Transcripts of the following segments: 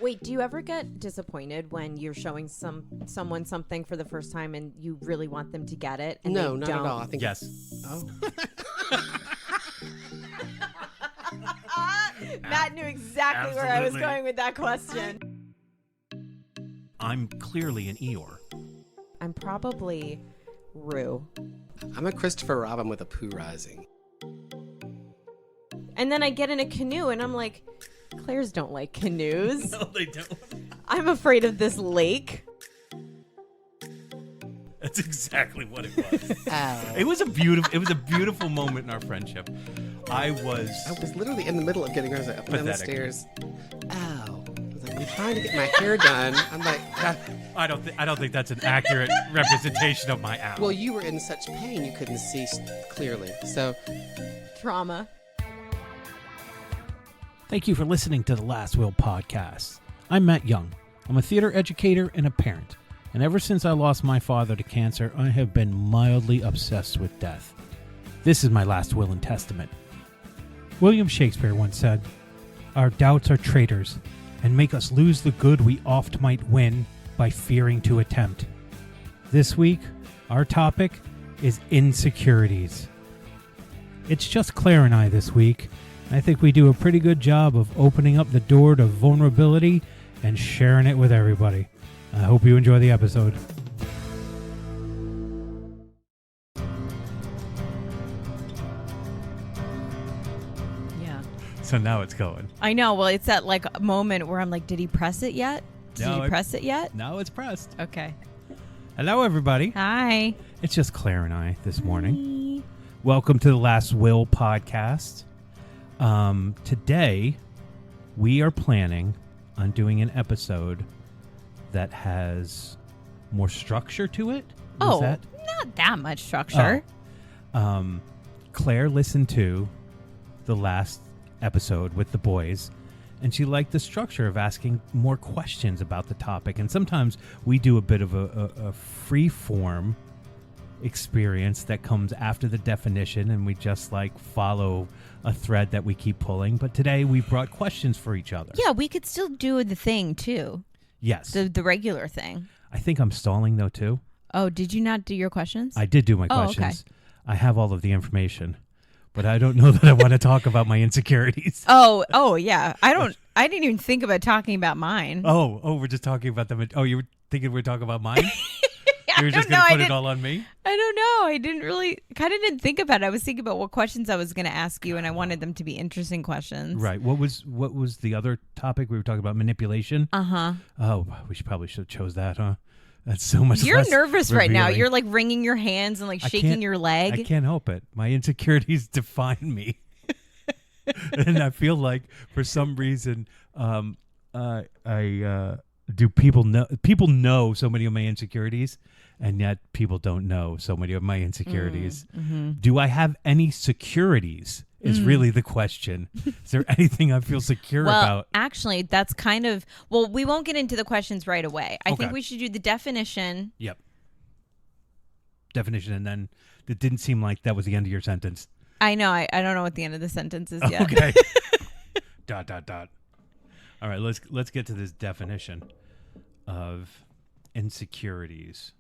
Wait, do you ever get disappointed when you're showing someone something for the first time and you really want them to get it? And No, they not don't? at all. I think Yes. Oh. Matt knew exactly where I was Absolutely. going with that question. I'm clearly an Eeyore. I'm probably Rue. I'm a Christopher Robin with a poo rising. And then I get in a canoe and I'm like, Clairs don't like canoes. No, they don't. I'm afraid of this lake. That's exactly what it was. Ow. It was a beautiful moment in our friendship. I was literally in the middle of getting hers up and down the Pathetic. stairs. Ow. I was like, I'm trying to get my hair done. I'm like, I don't think that's an accurate representation of my owl. well, you were in such pain you couldn't see clearly. So, Trauma. Thank you for listening to the Last Will podcast. I'm Matt Young. I'm a theater educator and a parent. And ever since I lost my father to cancer, I have been mildly obsessed with death. This is my last will and testament. William Shakespeare once said, "Our doubts are traitors, and make us lose the good we oft might win by fearing to attempt." This week, our topic is insecurities. It's just Claire and I this week. I think we do a pretty good job of opening up the door to vulnerability and sharing it with everybody. I hope you enjoy the episode. Yeah. So now it's going. I know. Well, it's that like moment where I'm like, did he press it yet? No, Did he press it yet? Now it's pressed. Okay. Hello, everybody. Hi. It's just Claire and I this morning. Welcome to the Last Will podcast. Today, we are planning on doing an episode that has more structure to it. Oh, Is that? not that much structure. Claire listened to the last episode with the boys, and she liked the structure of asking more questions about the topic. And sometimes we do a bit of a free form experience that comes after the definition, and we just like follow a thread that we keep pulling. But today we brought questions for each other. Yeah, we could still do the thing too. Yes. The regular thing. I think I'm stalling though too. Oh, did you not do your questions? I did do my Oh, questions. I have all of the information, but I don't know that I want to talk about my insecurities. Oh yeah. I didn't even think about talking about mine. Oh, we're just talking about them. Oh, you were thinking we were talking about mine? You were just don't going to know, put it all on me? I don't know. I didn't really didn't think about it. I was thinking about what questions I was going to ask you, and I wanted them to be interesting questions. Right. What was the other topic? We were talking about manipulation. Uh-huh. Oh, we probably should have chose that, huh? That's so much You're less nervous right now. revealing. You're like wringing your hands and like I shaking can't- your leg. I can't help it. My insecurities define me. And I feel like for some reason do people know so many of my insecurities, and yet people don't know so many of my insecurities. Do I have any securities is really the question. Is there anything I feel secure Well, about? actually, that's kind of... Well, we won't get into the questions right away. I think Okay. we should do the definition. Yep. Definition, and then it didn't seem like that was the end of your sentence. I know. I don't know what the end of the sentence is yet. Okay. ... All right, let's get to this definition of insecurities.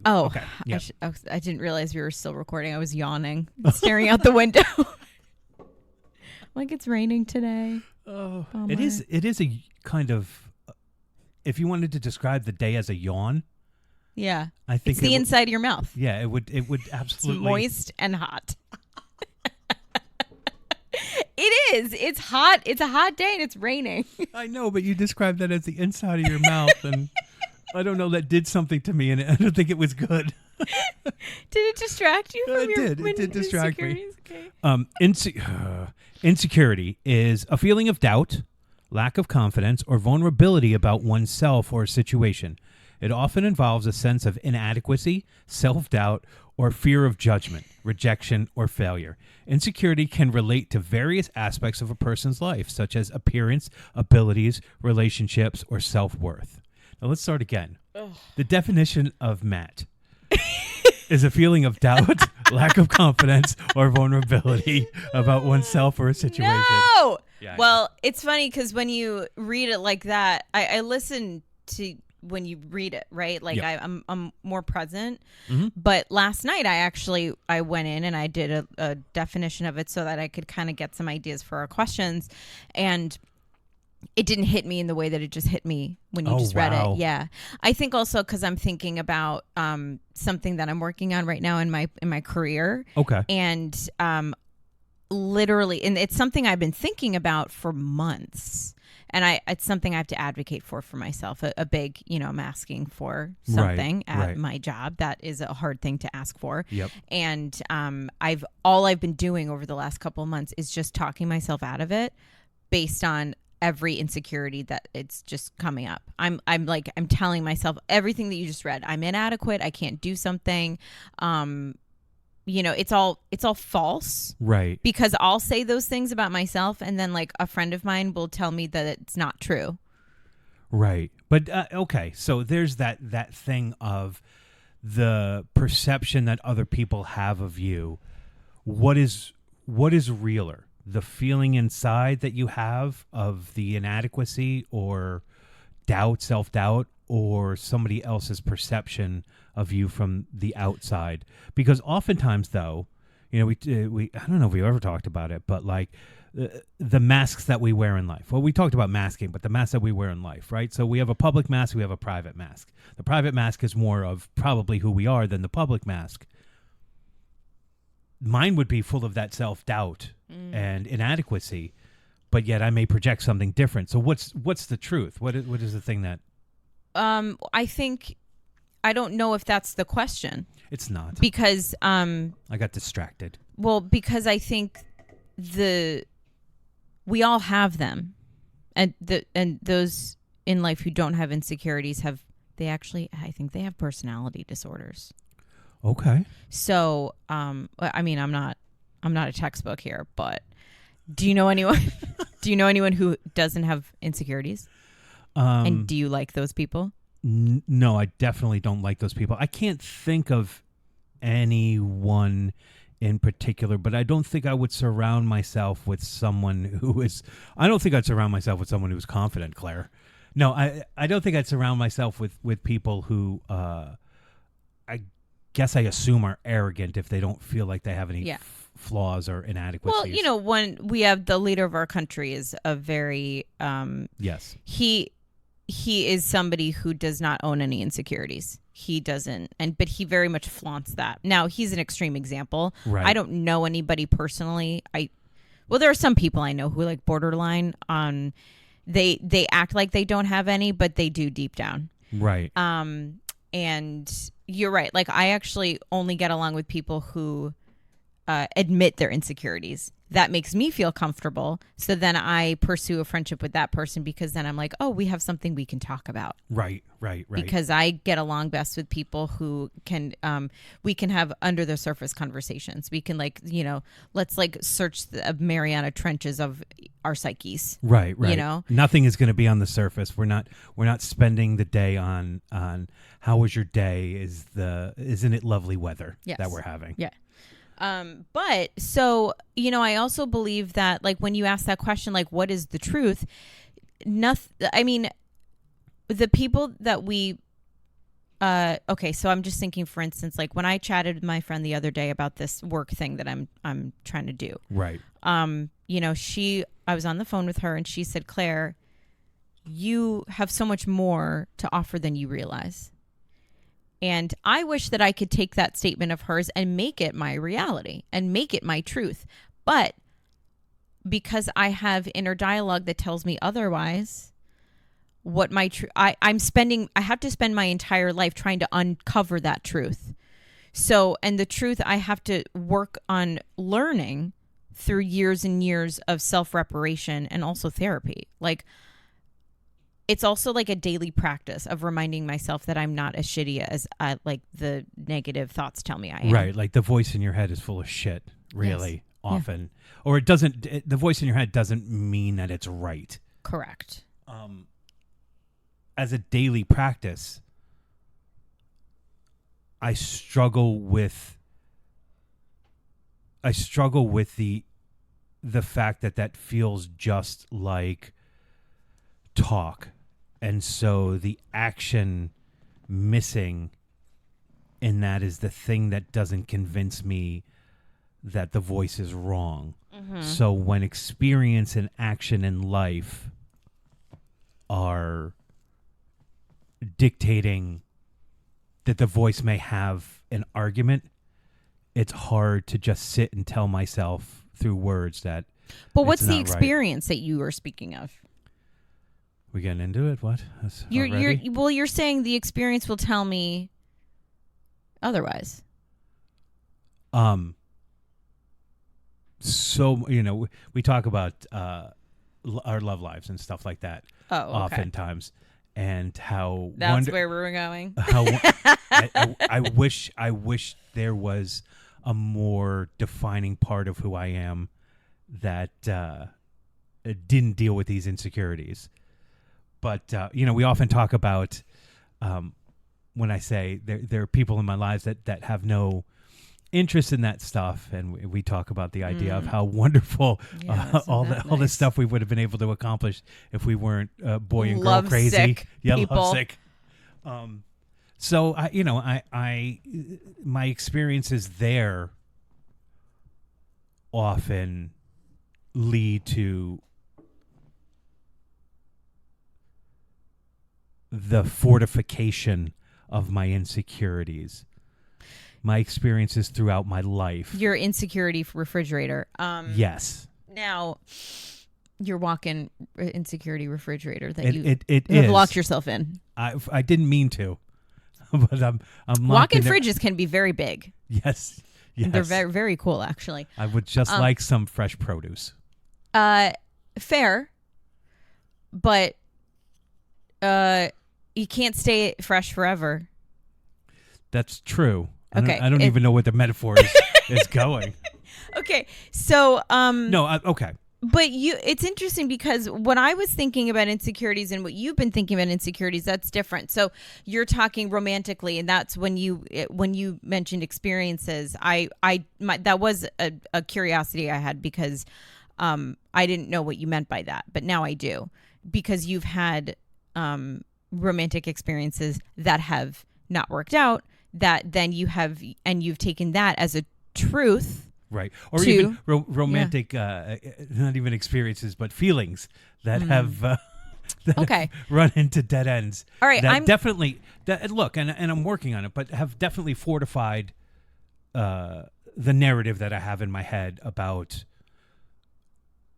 Oh, okay. Yep. I didn't realize we were still recording. I was yawning, staring out the window. Like it's raining today. Oh, Bummer. it is a kind of, if you wanted to describe the day as a yawn, Yeah. I think It's the inside of your mouth. Yeah, it would It's absolutely. moist and hot. It is. It's hot. It's a hot day and it's raining. I know, but you described that as the inside of your mouth, and I don't know, that did something to me, and I don't think it was good. Did it distract you from It your did. It did distract me. insecurities? Okay. Insecurity is a feeling of doubt, lack of confidence, or vulnerability about oneself or a situation. It often involves a sense of inadequacy, self-doubt, or fear of judgment, rejection, or failure. Insecurity can relate to various aspects of a person's life, such as appearance, abilities, relationships, or self-worth. Now let's start again. The definition of Matt is a feeling of doubt, lack of confidence or vulnerability about oneself or a situation. No. Yeah, Well, it's funny because when you read it like that, I listen to when you read it, right? Like Yep. I'm more present. Mhm. But last night I went in and I did a definition of it so that I could kind of get some ideas for our questions, and it didn't hit me in the way that it just hit me when you just read wow. it. Yeah, I think also because I'm thinking about something that I'm working on right now in my career, Okay. and literally, and it's something I've been thinking about for months, and it's something I have to advocate for myself. A big, I'm asking for something at my job that is a hard thing to ask for. Yep. And I've been doing over the last couple of months is just talking myself out of it based on every insecurity that it's just coming up. I'm telling myself everything that you just read. I'm inadequate. I can't do something. It's all false. Right. Because I'll say those things about myself, and then like a friend of mine will tell me that it's not true. Right. But okay, so there's that thing of the perception that other people have of you. What is realer? The feeling inside that you have of the inadequacy or doubt, self-doubt, or somebody else's perception of you from the outside? Because oftentimes, though, we I don't know if we've ever talked about it, but like the masks that we wear in life. Well, we talked about masking, but the masks that we wear in life, right? So we have a public mask, we have a private mask. The private mask is more of probably who we are than the public mask. Mine would be full of that self-doubt and inadequacy, but yet I may project something different. So what's the truth? What is the thing that... I think, I don't know if that's the question. It's not. Because I got distracted. Well, because I think we all have them, and those in life who don't have insecurities I think they have personality disorders. Okay. So, I mean, I'm not a textbook here, but do you know anyone? Do you know anyone who doesn't have insecurities? And do you like those people? No, I definitely don't like those people. I can't think of anyone in particular, but I don't think I would surround myself with someone who is... I don't think I'd surround myself with someone who's confident, Claire. No, I don't think I'd surround myself with people who I guess I assume are arrogant if they don't feel like they have any flaws or inadequacies. Well, when we have the leader of our country is a very... yes. He is somebody who does not own any insecurities. He doesn't, but he very much flaunts that. Now, he's an extreme example. Right. I don't know anybody personally. There are some people I know who like borderline on. They act like they don't have any, but they do deep down. Right. And you're right. Like I actually only get along with people who admit their insecurities. That makes me feel comfortable. So then I pursue a friendship with that person because then I'm like, oh, we have something we can talk about. Right. Because I get along best with people who can, we can have under the surface conversations. We can let's like search the Mariana Trenches of our psyches. Right. Nothing is going to be on the surface. We're not spending the day on how was your day? Isn't it lovely weather that we're having? Yeah. But so, I also believe that like when you ask that question, like what is the truth? The people that we, okay, so I'm just thinking, for instance, like when I chatted with my friend the other day about this work thing that I'm trying to do. Right. I was on the phone with her and she said, Claire, you have so much more to offer than you realize. And I wish that I could take that statement of hers and make it my reality and make it my truth. But because I have inner dialogue that tells me otherwise, what my I have to spend my entire life trying to uncover that truth. So, and the truth I have to work on learning through years and years of self-reparation and also therapy. Like, it's also like a daily practice of reminding myself that I'm not as shitty as like the negative thoughts tell me I am. Right. Like the voice in your head is full of shit, really, often. Yeah. Or the voice in your head doesn't mean that it's right. Correct. As a daily practice, I struggle with I struggle with the fact that feels just like talk, and so the action missing in that is the thing that doesn't convince me that the voice is wrong. So when experience and action in life are dictating that the voice may have an argument, it's hard to just sit and tell myself through words that. But what's it's the not experience that you were speaking of? We getting into it? What? You're saying the experience will tell me otherwise. So we talk about our love lives and stuff like that. Oh, okay. Oftentimes, and how that's where we're going. How I wish there was a more defining part of who I am that didn't deal with these insecurities. But we often talk about when I say there are people in my lives that have no interest in that stuff, and we talk about the idea of how wonderful all the stuff we would have been able to accomplish if we weren't boy and girl crazy, lovesick. So I my experiences there often lead to the fortification of my insecurities. My experiences throughout my life. Your insecurity refrigerator. Yes. Now, your walk-in insecurity refrigerator that it you have is. locked yourself in. I didn't mean to, but I'm walk-in fridges can be very big. Yes. They're very, very cool, actually. I would just like some fresh produce. Fair, but you can't stay fresh forever. That's true. Okay. I don't even know what the metaphor is going. Okay. So no, okay. But it's interesting because when I was thinking about insecurities and what you've been thinking about insecurities, that's different. So you're talking romantically, and that's when you mentioned experiences. That was a curiosity I had because I didn't know what you meant by that, but now I do, because you've had romantic experiences that have not worked out, that then you've taken that as a truth. Right. Or even romantic, not even experiences, but feelings that have run into dead ends. All right. Look, and I'm working on it, but have definitely fortified the narrative that I have in my head about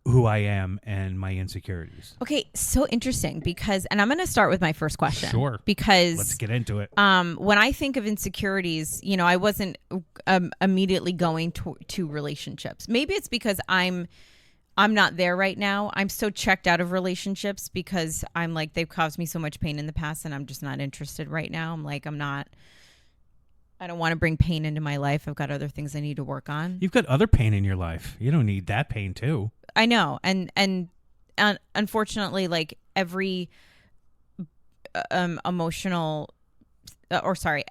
who I am and my insecurities. Okay, so interesting and I'm going to start with my first question. Sure. Because let's get into it. When I think of insecurities, I wasn't immediately going to relationships. Maybe it's because I'm not there right now. I'm so checked out of relationships because I'm like, they've caused me so much pain in the past and I'm just not interested right now. I'm like, I don't want to bring pain into my life. I've got other things I need to work on. You've got other pain in your life. You don't need that pain too. I know. And unfortunately, like every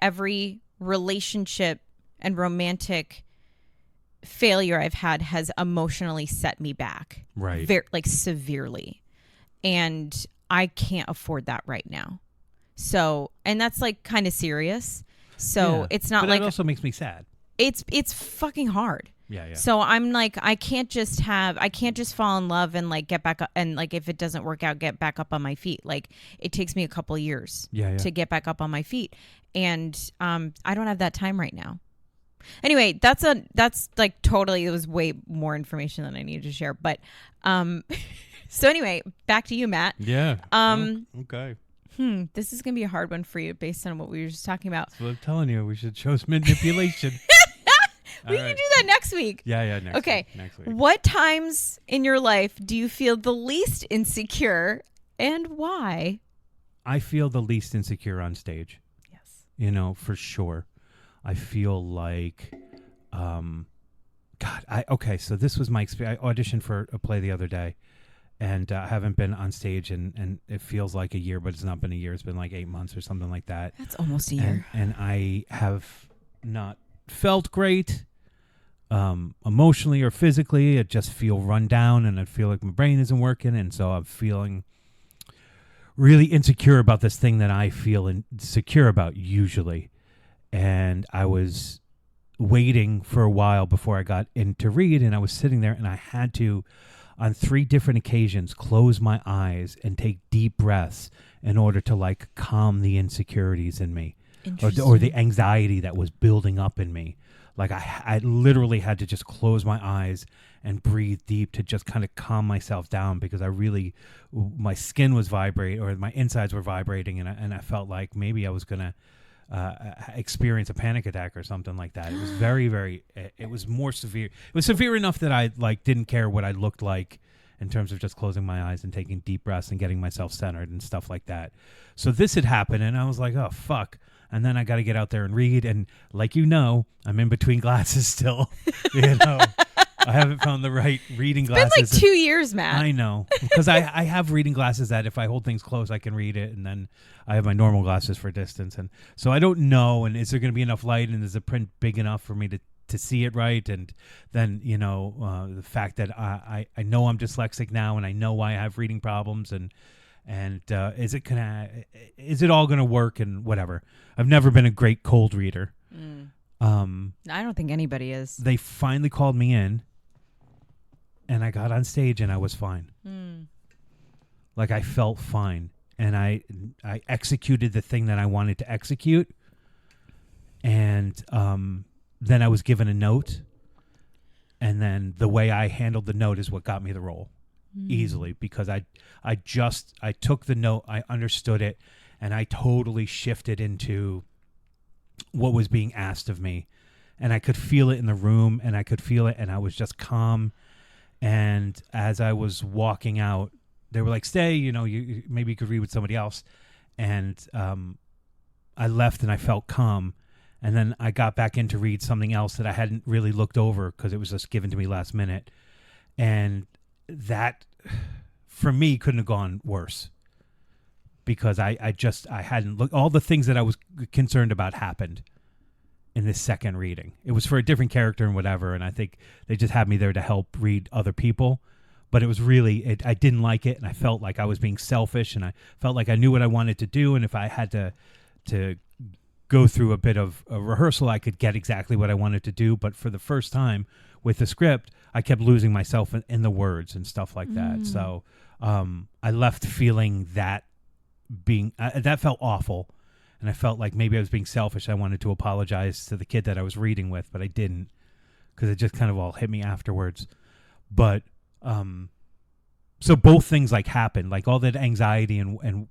every relationship and romantic failure I've had has emotionally set me back. Right. Severely. And I can't afford that right now. So, and that's like kind of serious. So it's not, but it also makes me sad. It's fucking hard. Yeah. So I'm like, I can't just fall in love and like get back up, and like if it doesn't work out, get back up on my feet. Like it takes me a couple of years to get back up on my feet, and I don't have that time right now. Anyway, that's like totally, it was way more information than I needed to share. But so anyway, back to you, Matt. Yeah. Okay. This is gonna be a hard one for you based on what we were just talking about. That's what I'm telling you. We should show some manipulation. We can do that next week. Yeah, next week. What times in your life do you feel the least insecure and why? I feel the least insecure on stage. Yes. For sure. I feel like, so this was my experience. I auditioned for a play the other day, and I haven't been on stage, and it feels like a year, but it's not been a year. It's been like 8 months or something like that. That's almost a year. And I have not felt great. emotionally or physically. I'd just feel run down, and I'd feel like my brain isn't working, and so I'm feeling really insecure about this thing that I feel insecure about usually. And I was waiting for a while before I got in to read, and I was sitting there, and I had to, on 3 different occasions, close my eyes and take deep breaths in order to like calm the insecurities in me, or the anxiety that was building up in me. Like I literally had to just close my eyes and breathe deep to just kind of calm myself down, because my skin was vibrating, or my insides were vibrating, and I felt like maybe I was gonna experience a panic attack or something like that. It was very, very. It was more severe. It was severe enough that I like didn't care what I looked like in terms of just closing my eyes and taking deep breaths and getting myself centered and stuff like that. So this had happened, and I was like, oh fuck. And then I got to get out there and read. And like, I'm in between glasses still. I haven't found the right reading glasses. It's been like 2 years, Matt. I know. Because I have reading glasses that if I hold things close, I can read it. And then I have my normal glasses for distance. And so I don't know. And is there going to be enough light? And is the print big enough for me to see it right? And then, the fact that I know I'm dyslexic now, and I know why I have reading problems. And is it all gonna work and whatever? I've never been a great cold reader. I don't think anybody is. They finally called me in, and I got on stage, and I was fine. Like I felt fine, and I executed the thing that I wanted to execute, and then I was given a note, and then the way I handled the note is what got me the role. Easily, because I took the note, I understood it, and I totally shifted into what was being asked of me, and I could feel it in the room, and I could feel it, and I was just calm. And as I was walking out, they were like, stay, you maybe you could read with somebody else. And I left, and I felt calm. And then I got back in to read something else that I hadn't really looked over because it was just given to me last minute. And that for me couldn't have gone worse, because I hadn't looked. All the things that I was concerned about happened in this second reading. It was for a different character and whatever, and I think they just had me there to help read other people. But it was really, I didn't like it, and I felt like I was being selfish, and I felt like I knew what I wanted to do, and if I had to go through a bit of a rehearsal, I could get exactly what I wanted to do. But for the first time with the script, I kept losing myself in the words and stuff like that. So I left feeling that that felt awful. And I felt like maybe I was being selfish. I wanted to apologize to the kid that I was reading with, but I didn't, because it just kind of all hit me afterwards. But so both things like happened, like all that anxiety and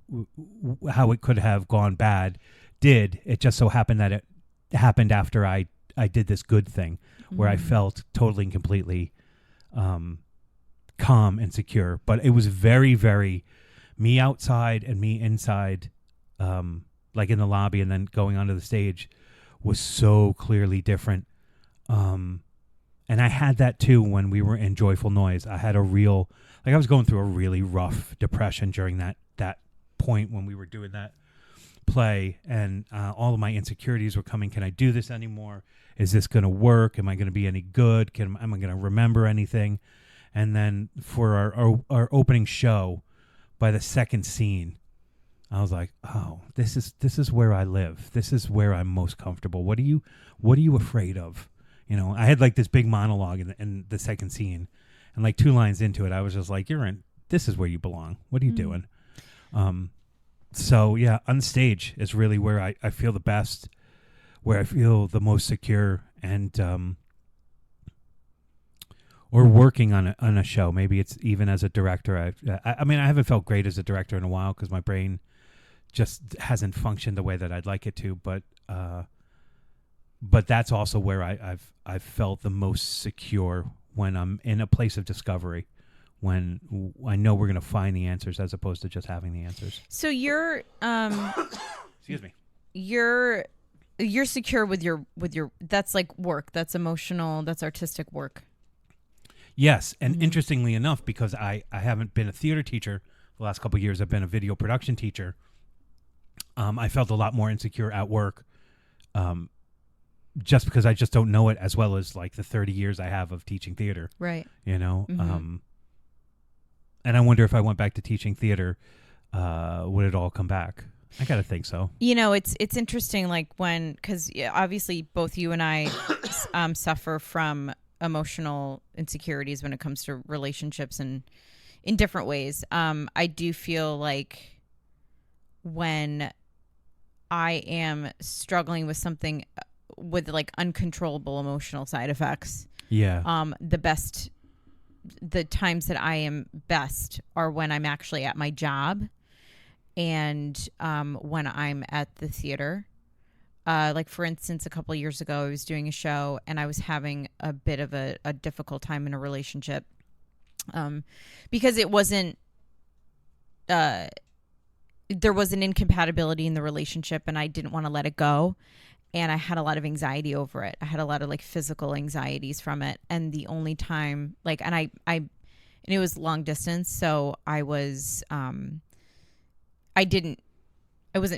how it could have gone bad did. It just so happened that it happened after I did this good thing where I felt totally and completely calm and secure. But it was very, very me outside and me inside, like in the lobby and then going onto the stage was so clearly different. And I had that too when we were in Joyful Noise. I had I was going through a really rough depression during that point when we were doing that play, and all of my insecurities were coming. Can I do this anymore? Is this going to work? Am I going to be any good? Am I going to remember anything? And then for our opening show, by the second scene, I was like, oh, this is where I live. This is where I'm most comfortable. What are you afraid of? I had like this big monologue in the second scene, and like 2 lines into it, I was just like, this is where you belong. What are you doing? So yeah, on stage is really where I feel the best, where I feel the most secure, and or working on a show. Maybe it's even as a director. I mean, I haven't felt great as a director in a while because my brain just hasn't functioned the way that I'd like it to. But that's also where I've felt the most secure, when I'm in a place of discovery, when I know we're going to find the answers as opposed to just having the answers. So you're excuse me. You're secure with your that's like work, that's emotional, that's artistic work. Yes, and interestingly enough, because I haven't been a theater teacher the last couple of years, I've been a video production teacher. I felt a lot more insecure at work just because I just don't know it as well as like the 30 years I have of teaching theater, Right. you know? Mhm. And I wonder if I went back to teaching theater, would it all come back? I got to think so. You know, it's interesting, like because obviously both you and I suffer from emotional insecurities when it comes to relationships and in different ways. I do feel like when I am struggling with something with like uncontrollable emotional side effects, Yeah. the times that I am best are when I'm actually at my job and when I'm at the theater. Like, for instance, a couple of years ago, I was doing a show and I was having a bit of a difficult time in a relationship because it wasn't, there was an incompatibility in the relationship and I didn't want to let it go. And I had a lot of anxiety over it. I had a lot of like physical anxieties from it. And the only time like, and it was long distance. So I wasn't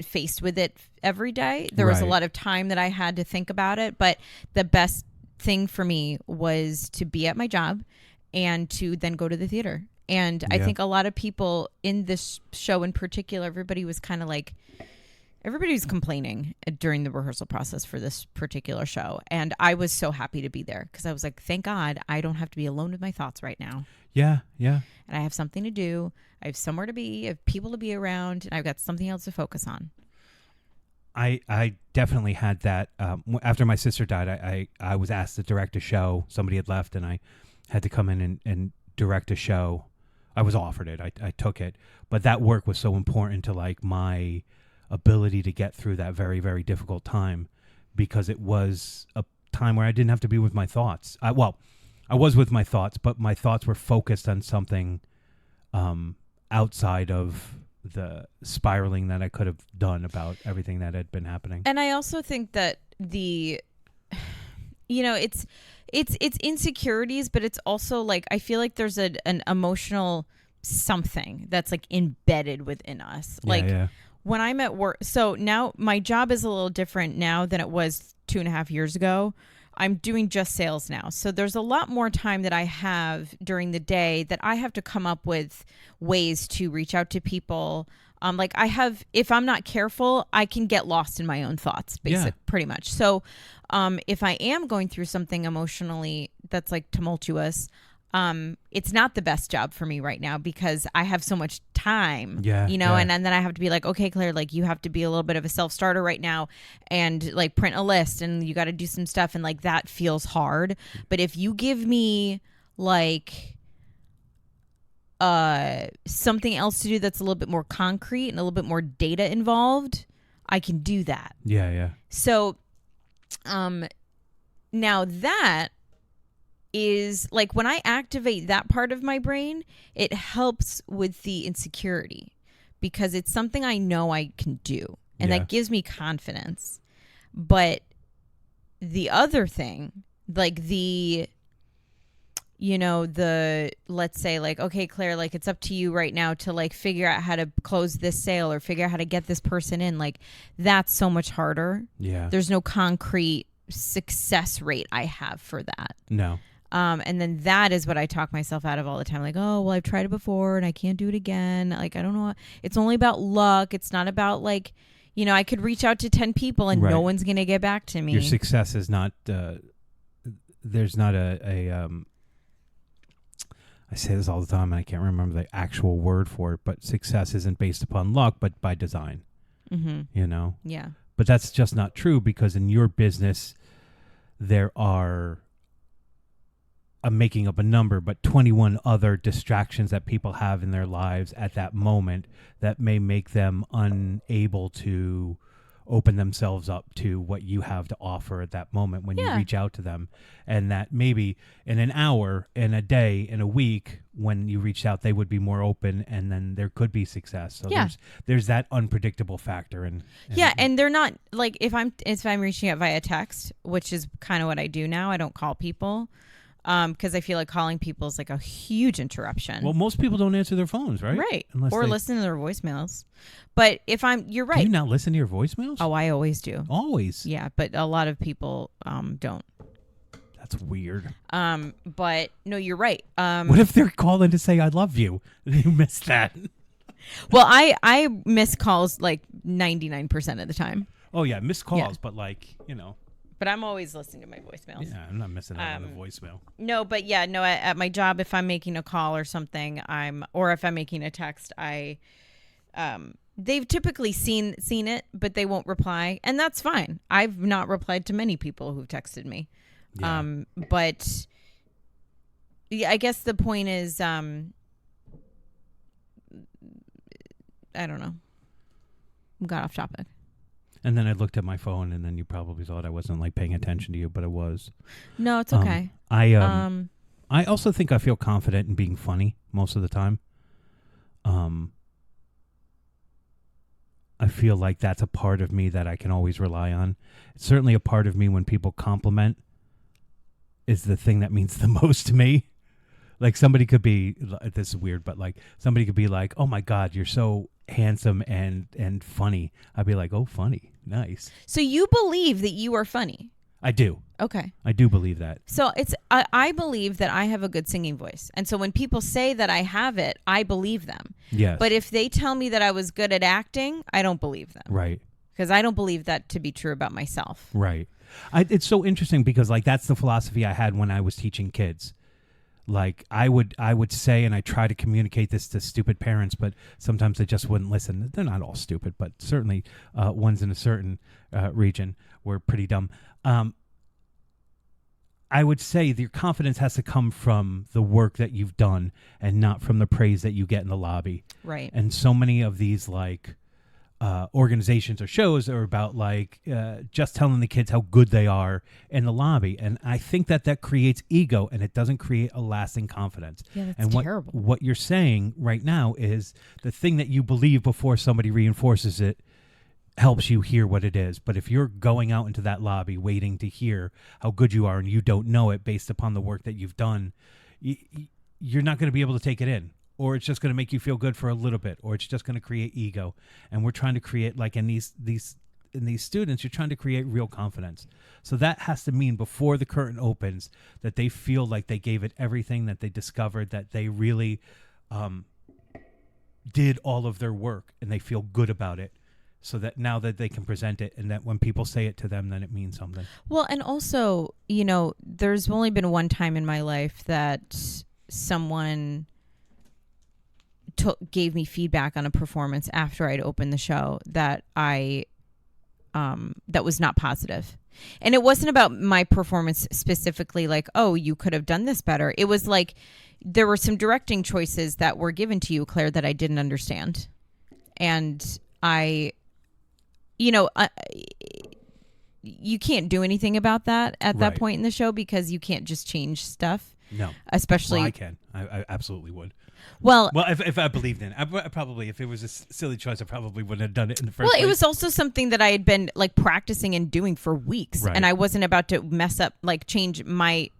faced with it every day. There was a Right. lot of time that I had to think about it. But the best thing for me was to be at my job and to then go to the theater. And I Yeah. think a lot of people in this show in particular, everybody was complaining during the rehearsal process for this particular show. And I was so happy to be there because I was like, thank God I don't have to be alone with my thoughts right now. Yeah. Yeah. And I have something to do. I have somewhere to be, I have people to be around, and I've got something else to focus on. I definitely had that. After my sister died, I was asked to direct a show. Somebody had left, and I had to come in and direct a show. I was offered it. I took it. But that work was so important to like my ability to get through that very, very difficult time because it was a time where I didn't have to be with my thoughts. I was with my thoughts, but my thoughts were focused on something outside of the spiraling that I could have done about everything that had been happening. And I also think that it's insecurities, but it's also like I feel like there's an emotional something that's like embedded within us. Yeah, Like yeah. when I'm at work, so now my job is a little different now than it was 2.5 years ago. I'm doing just sales now. So there's a lot more time that I have during the day that I have to come up with ways to reach out to people. Like if I'm not careful, I can get lost in my own thoughts, pretty much. So if I am going through something emotionally that's like tumultuous, it's not the best job for me right now because I have so much time, and then I have to be like, okay, Claire, like you have to be a little bit of a self-starter right now and like print a list and you got to do some stuff. And like, that feels hard. But if you give me like, something else to do that's a little bit more concrete and a little bit more data involved, I can do that. Yeah, yeah. So, now that is like when I activate that part of my brain, it helps with the insecurity because it's something I know I can do and Yeah. that gives me confidence. But the other thing, like let's say like, okay, Claire, like it's up to you right now to like figure out how to close this sale or figure out how to get this person in. Like that's so much harder. Yeah. There's no concrete success rate I have for that. No. And then that is what I talk myself out of all the time. Like, oh, well, I've tried it before and I can't do it again. Like, I don't know. It's only about luck. It's not about like, I could reach out to 10 people and Right. no one's going to get back to me. Your success is not, there's not I say this all the time and I can't remember the actual word for it, but success isn't based upon luck, but by design, Mm-hmm. Yeah. But that's just not true because in your business, there are, I'm making up a number, but 21 other distractions that people have in their lives at that moment that may make them unable to open themselves up to what you have to offer at that moment when you reach out to them. And that maybe in an hour, in a day, in a week, when you reached out, they would be more open and then there could be success. So there's that unpredictable factor. And they're not like, if I'm reaching out via text, which is kind of what I do now, I don't call people. because I feel like calling people is like a huge interruption. Well, most people don't answer their phones, right? Right. Unless Or they- listen to their voicemails. But you're Do right. you not listen to your voicemails? Oh, I always do. Always. Yeah, but a lot of people don't. That's weird. But no, you're right. What if they're calling to say I love you? You missed that. Well, I miss calls like 99% of the time. Oh yeah, missed calls, Yeah. but like, you know. But I'm always listening to my voicemails. Yeah, I'm not missing out on the voicemail. No, but yeah, no. At my job, if I'm making a call or something, or if I'm making a text, they've typically seen it, but they won't reply, and that's fine. I've not replied to many people who've texted me. Yeah. But yeah, I guess the point is, I don't know. Got off topic. And then I looked at my phone, and then you probably thought I wasn't like paying attention to you, but I was. No, it's okay. I also think I feel confident in being funny most of the time. I feel like that's a part of me that I can always rely on. It's certainly a part of me when people compliment is the thing that means the most to me. Like somebody could be, this is weird, but like somebody could be like, "Oh my God, you're so handsome and funny." I'd be like, "Oh, funny, nice." So you believe that you are funny? I do. Okay. I do believe that. So I believe that I have a good singing voice. And so when people say that I have it, I believe them. Yes. But if they tell me that I was good at acting, I don't believe them. Right. Because I don't believe that to be true about myself. Right. It's so interesting because like that's the philosophy I had when I was teaching kids. Like I would say, and I try to communicate this to stupid parents, but sometimes they just wouldn't listen. They're not all stupid, but certainly ones in a certain region were pretty dumb. I would say your confidence has to come from the work that you've done and not from the praise that you get in the lobby. Right. And so many of these like organizations or shows are about like just telling the kids how good they are in the lobby. And I think that creates ego and it doesn't create a lasting confidence. Yeah, that's and terrible. What you're saying right now is the thing that you believe before somebody reinforces it helps you hear what it is. But if you're going out into that lobby waiting to hear how good you are and you don't know it based upon the work that you've done, you're not going to be able to take it in. Or it's just going to make you feel good for a little bit, or it's just going to create ego. And we're trying to create, like in these students, you're trying to create real confidence. So that has to mean before the curtain opens that they feel like they gave it everything, that they discovered, that they really did all of their work, and they feel good about it. So that now that they can present it, and that when people say it to them, then it means something. Well, and also, you know, there's only been one time in my life that someone gave me feedback on a performance after I'd opened the show that that was not positive. And it wasn't about my performance specifically, like, oh, you could have done this better. It was like there were some directing choices that were given to you, Claire, that I didn't understand. And you can't do anything about that at that point in the show because you can't just change stuff. No. Especially. Well, I can. I absolutely would. Well, if I believed in it, I probably, if it was a silly choice, I probably wouldn't have done it in the first well, place. it was also something that I had been like practicing and doing for weeks, Right. and I wasn't about to mess up, like change my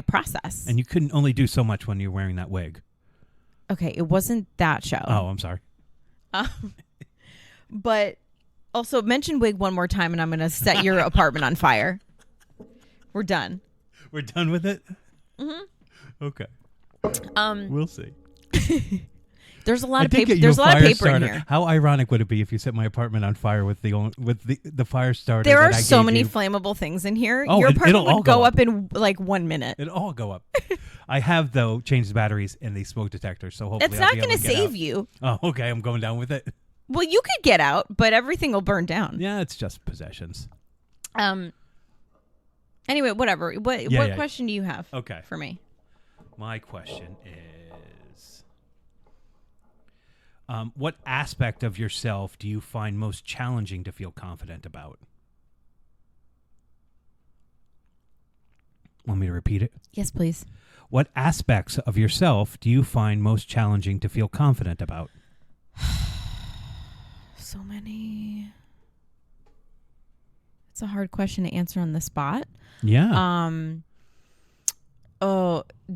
process. And you couldn't only do so much when you're wearing that wig. Okay, it wasn't that show. Oh, I'm sorry. But also mention wig one more time, and I'm going to set your apartment on fire. We're done. We're done with it? Mm-hmm. Okay. We'll see. There's a lot of did paper. get you There's a lot of fire paper starter. in here. How ironic would it be if you set my apartment on fire with the fire starter? There that are I so gave many you? flammable things in here. Oh, Your apartment it'll all would go go up. up in like 1 minute. It'll all go up. I have though changed the batteries and the smoke detector, so hopefully It's I'll not be able going to get save out. you. Oh, okay. I'm going down with it. Well, you could get out, but everything will burn down. Yeah, it's just possessions. Anyway, whatever. What Yeah. question do you have? Okay. For me. My question is, what aspect of yourself do you find most challenging to feel confident about? Want me to repeat it? Yes, please. What aspects of yourself do you find most challenging to feel confident about? So many. It's a hard question to answer on the spot. Yeah. Oh,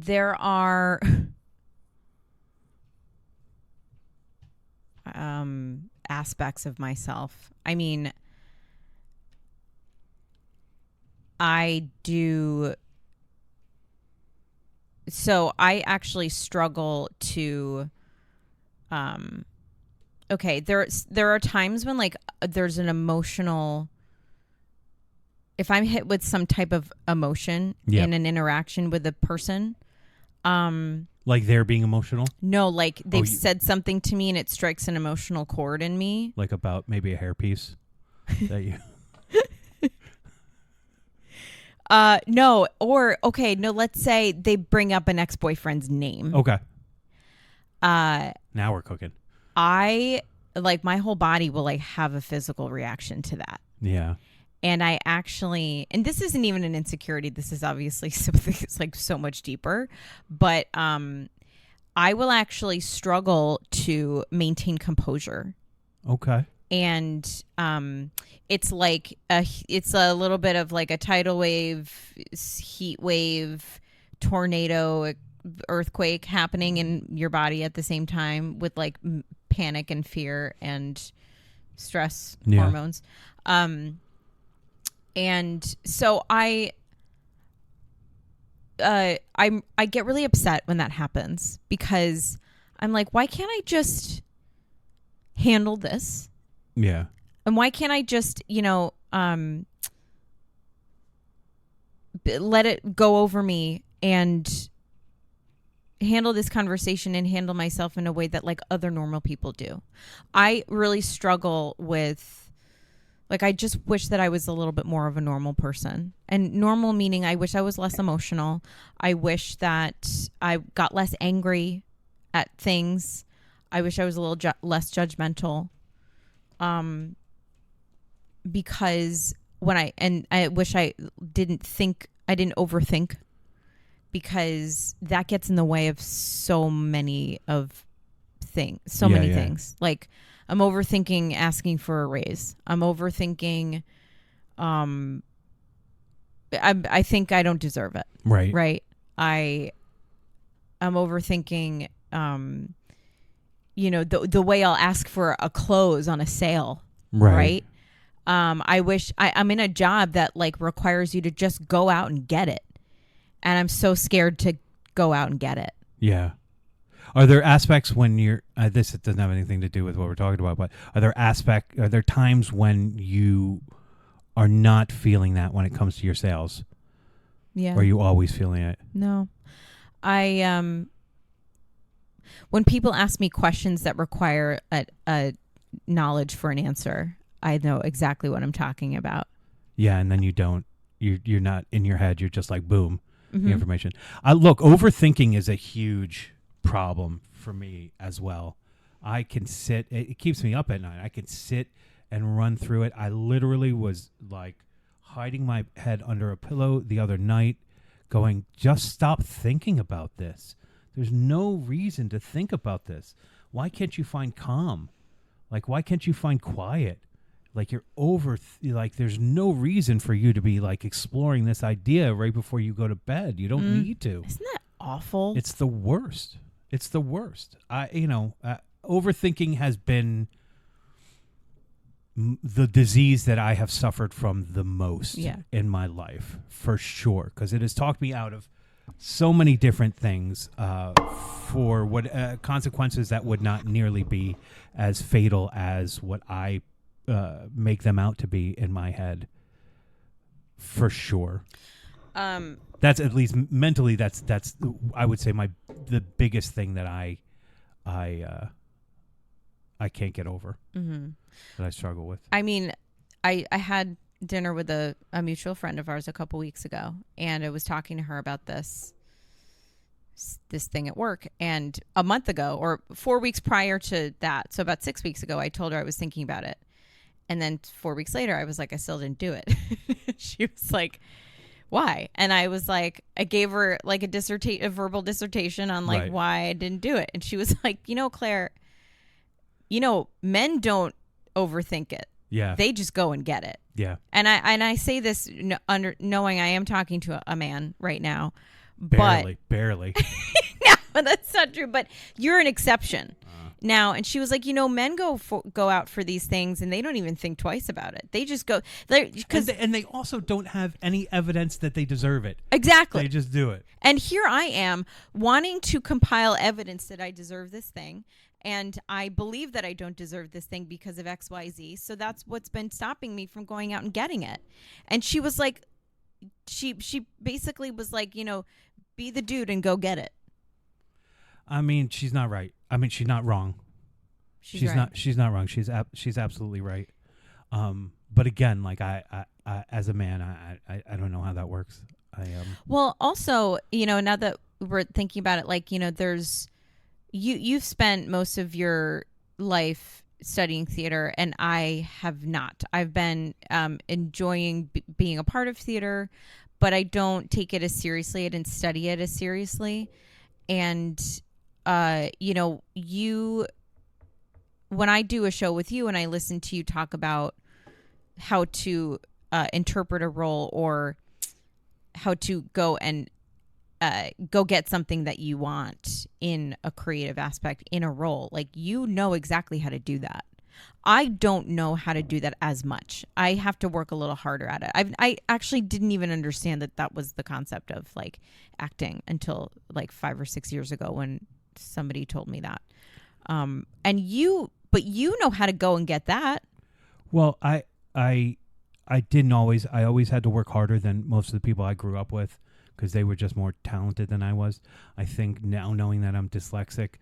there are aspects of myself. I mean, I do. So I actually struggle to. Okay, there are times when like there's an emotional. If I'm hit with some type of emotion in an interaction with a person, like they're being emotional. No, like they've said something to me and it strikes an emotional chord in me. Like about maybe a hairpiece that you. No, or okay, no. Let's say they bring up an ex-boyfriend's name. Okay. Now we're cooking. I like my whole body will like have a physical reaction to that. Yeah. And I actually, and this isn't even an insecurity. This is obviously something that's like so much deeper. But I will actually struggle to maintain composure. Okay. And it's like it's a little bit of like a tidal wave, heat wave, tornado, earthquake happening in your body at the same time with like panic and fear and stress hormones. And so I get really upset when that happens because I'm like, why can't I just handle this? Yeah. And why can't I just, let it go over me and handle this conversation and handle myself in a way that like other normal people do? I really struggle with, like, I just wish that I was a little bit more of a normal person. And normal meaning I wish I was less emotional. I wish that I got less angry at things. I wish I was a little less judgmental. Because I wish I didn't overthink, because that gets in the way of so many things. Like, I'm overthinking asking for a raise. I'm overthinking, I think I don't deserve it. Right. Right. I'm overthinking, the way I'll ask for a close on a sale. Right. I wish I'm in a job that like requires you to just go out and get it. And I'm so scared to go out and get it. Yeah. Are there aspects when you're, this doesn't have anything to do with what we're talking about, but are there times when you are not feeling that when it comes to your sales? Yeah. Or are you always feeling it? No. When people ask me questions that require a knowledge for an answer, I know exactly what I'm talking about. Yeah, and then you're not in your head. You're just like, boom, the information. Look, overthinking is a huge problem for me as well. I can sit, it keeps me up at night. I can sit and run through it. I literally was like hiding my head under a pillow the other night going, just stop thinking about this. There's no reason to think about this. Why can't you find calm? Like, why can't you find quiet? Like, you're there's no reason for you to be like exploring this idea right before you go to bed. You don't need to. Isn't that awful? It's the worst. It's the worst. Overthinking has been the disease that I have suffered from the most in my life, for sure, because it has talked me out of so many different things for what consequences that would not nearly be as fatal as what I make them out to be in my head, for sure. That's at least mentally. That's I would say the biggest thing that I can't get over, that I struggle with. I mean, I had dinner with a mutual friend of ours a couple weeks ago, and I was talking to her about this thing at work. And a month ago, or 4 weeks prior to that, so about 6 weeks ago, I told her I was thinking about it. And then 4 weeks later, I was like, I still didn't do it. She was like, why? And I was like, I gave her like a verbal dissertation on like why I didn't do it. And she was like, Claire, men don't overthink it. Yeah. They just go and get it. Yeah. And I say this knowing I am talking to a man right now, Barely. No, that's not true. But you're an exception. Now, and she was like, men go out for these things and they don't even think twice about it. They just go. And they also don't have any evidence that they deserve it. Exactly. They just do it. And here I am wanting to compile evidence that I deserve this thing. And I believe that I don't deserve this thing because of X, Y, Z. So that's what's been stopping me from going out and getting it. And she was like, she basically was like, be the dude and go get it. I mean, she's not right. I mean, she's not wrong. She's right. not. She's not wrong. She's absolutely right. But again, like I as a man, I don't know how that works. Well, also, now that we're thinking about it, like, there's you've spent most of your life studying theater, and I have not. I've been enjoying being a part of theater, but I don't take it as seriously. I didn't study it as seriously, and when I do a show with you and I listen to you talk about how to interpret a role or how to go and go get something that you want in a creative aspect in a role, like, exactly how to do that. I don't know how to do that as much. I have to work a little harder at it. I actually didn't even understand that was the concept of like acting until like 5 or 6 years ago when somebody told me that. But you know how to go and get that. Well, I didn't always. I always had to work harder than most of the people I grew up with because they were just more talented than I was. I think now knowing that I'm dyslexic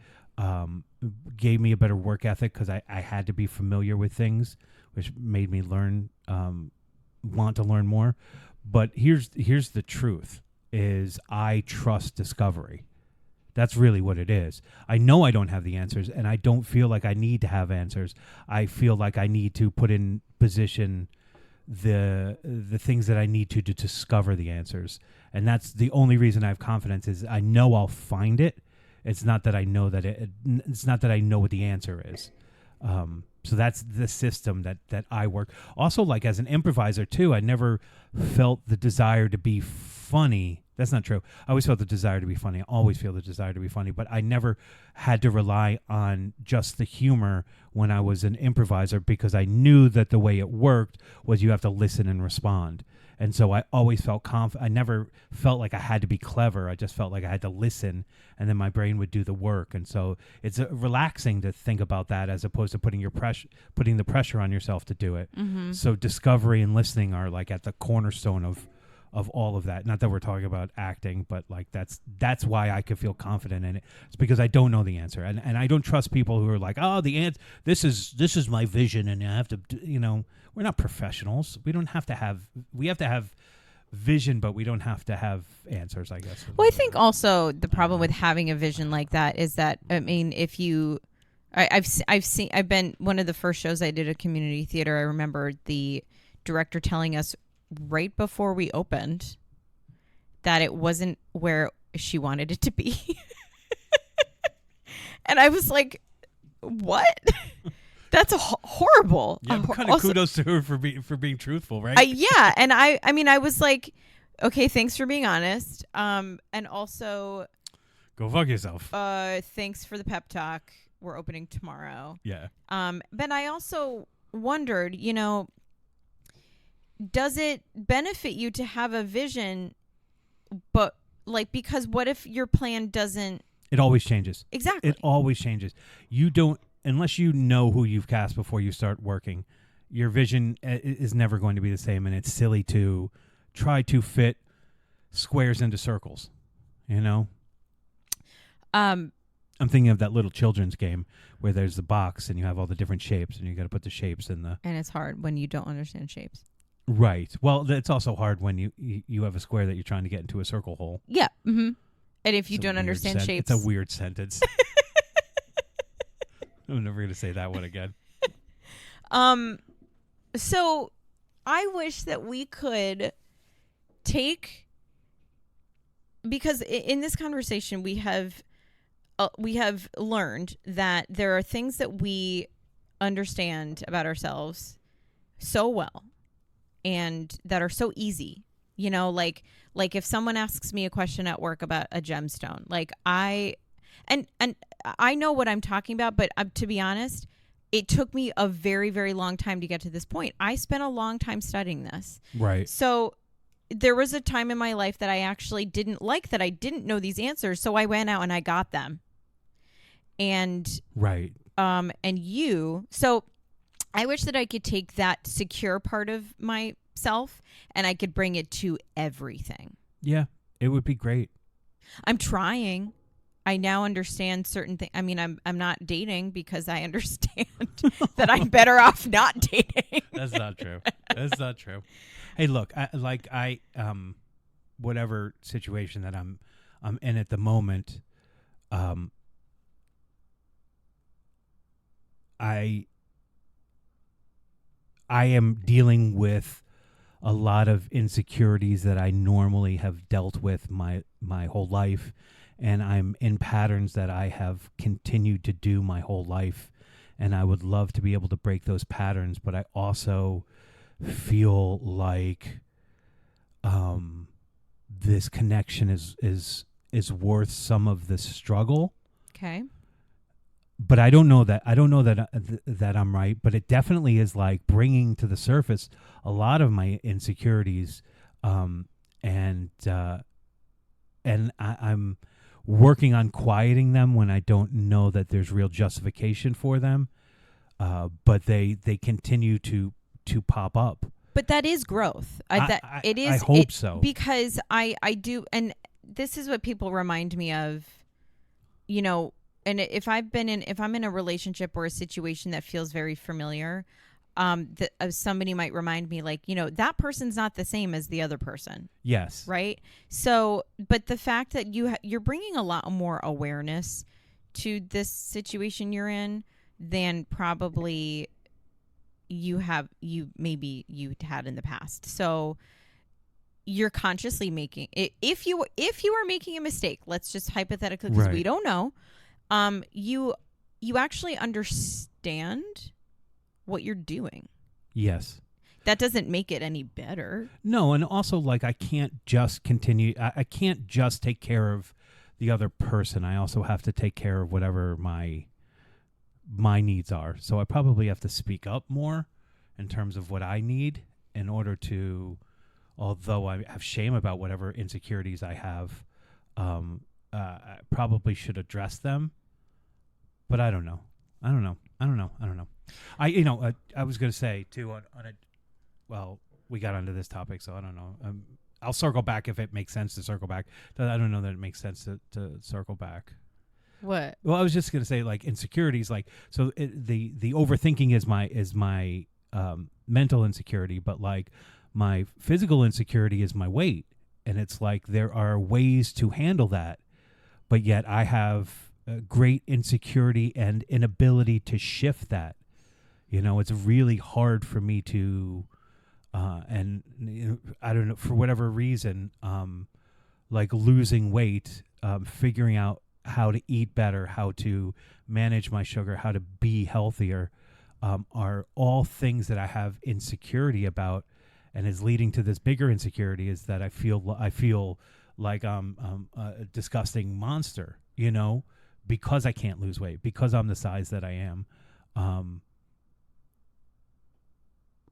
gave me a better work ethic because I had to be familiar with things, which made me want to learn more. But here's the truth: is I trust discovery. That's really what it is. I know I don't have the answers, and I don't feel like I need to have answers. I feel like I need to put in position the things that I need to discover the answers. And that's the only reason I have confidence is I know I'll find it. It's not that I know it's not that I know what the answer is. So that's the system that I work. Also, like as an improviser too, I never felt the desire to be funny. That's not true. I always felt the desire to be funny. I always feel the desire to be funny, but I never had to rely on just the humor when I was an improviser because I knew that the way it worked was you have to listen and respond. And so I always felt confident. I never felt like I had to be clever. I just felt like I had to listen, and then my brain would do the work. And so it's relaxing to think about that as opposed to putting the pressure on yourself to do it. Mm-hmm. So discovery and listening are like at the cornerstone of all of that. Not that we're talking about acting, but like that's why I could feel confident in it. It's because I don't know the answer, and I don't trust people who are like, oh, the answer. This is my vision, and I have to. We're not professionals. We have to have vision, but we don't have to have answers, I guess. Well, I think also the problem with having a vision like that is that, I mean, I've been one of the first shows I did at community theater. I remember the director telling us right before we opened that it wasn't where she wanted it to be. And I was like, what? That's horrible. Yeah, kind of kudos to her for being truthful, right? Yeah, and I mean, I was like, okay, thanks for being honest. And also, go fuck yourself. Thanks for the pep talk. We're opening tomorrow. Yeah. But I also wondered, does it benefit you to have a vision? But like, because what if your plan doesn't? It always changes. Exactly. It always changes. You don't. Unless you know who you've cast before you start working, your vision is never going to be the same, and it's silly to try to fit squares into circles, I'm thinking of that little children's game where there's the box and you have all the different shapes, and you got to put the shapes in the... And it's hard when you don't understand shapes. Right. Well, it's also hard when you have a square that you're trying to get into a circle hole. Yeah. Mm-hmm. And if you don't understand shapes... It's a weird sentence. I'm never going to say that one again. So I wish that we could take, because in this conversation we have learned that there are things that we understand about ourselves so well and that are so easy, Like if someone asks me a question at work about a gemstone, like and I know what I'm talking about, but to be honest, it took me a very, very long time to get to this point. I spent a long time studying this. Right. So there was a time in my life that I actually didn't like that I didn't know these answers. So I went out and I got them. And right. So I wish that I could take that secure part of myself and I could bring it to everything. Yeah, it would be great. I'm trying. I now understand certain things. I mean, I'm not dating because I understand that I'm better off not dating. That's not true. That's not true. Hey, look, whatever situation that I'm in at the moment, I am dealing with a lot of insecurities that I normally have dealt with my whole life, and I'm in patterns that I have continued to do my whole life, and I would love to be able to break those patterns, but I also feel like this connection is worth some of the struggle. Okay. But I don't know that that I'm right, but it definitely is like bringing to the surface a lot of my insecurities, and I'm working on quieting them when I don't know that there's real justification for them, but they continue to pop up. But that is growth. It is. I hope so, because I do, and this is what people remind me of, And if I'm in a relationship or a situation that feels very familiar, somebody might remind me, like, that person's not the same as the other person. Yes. Right. So, but the fact that you're bringing a lot more awareness to this situation you're in than probably you had in the past. So you're consciously making it. If you are making a mistake, let's just hypothetically, because we don't know. You actually understand what you're doing. Yes. That doesn't make it any better. No, and also, like, I can't just continue. I can't just take care of the other person. I also have to take care of whatever my needs are. So I probably have to speak up more in terms of what I need in order to, although I have shame about whatever insecurities I have, I probably should address them. But I don't know. I was going to say, too, we got onto this topic, so I don't know. I'll circle back if it makes sense to circle back. I don't know that it makes sense to circle back. What? Well, I was just going to say, like, insecurities, like, so the overthinking is my mental insecurity, but, like, my physical insecurity is my weight. And it's like there are ways to handle that, but yet I have great insecurity and inability to shift that. It's really hard for me to, and I don't know, for whatever reason, like losing weight, figuring out how to eat better, how to manage my sugar, how to be healthier, are all things that I have insecurity about, and is leading to this bigger insecurity is that I feel like I'm a disgusting monster, because I can't lose weight, because I'm the size that I am.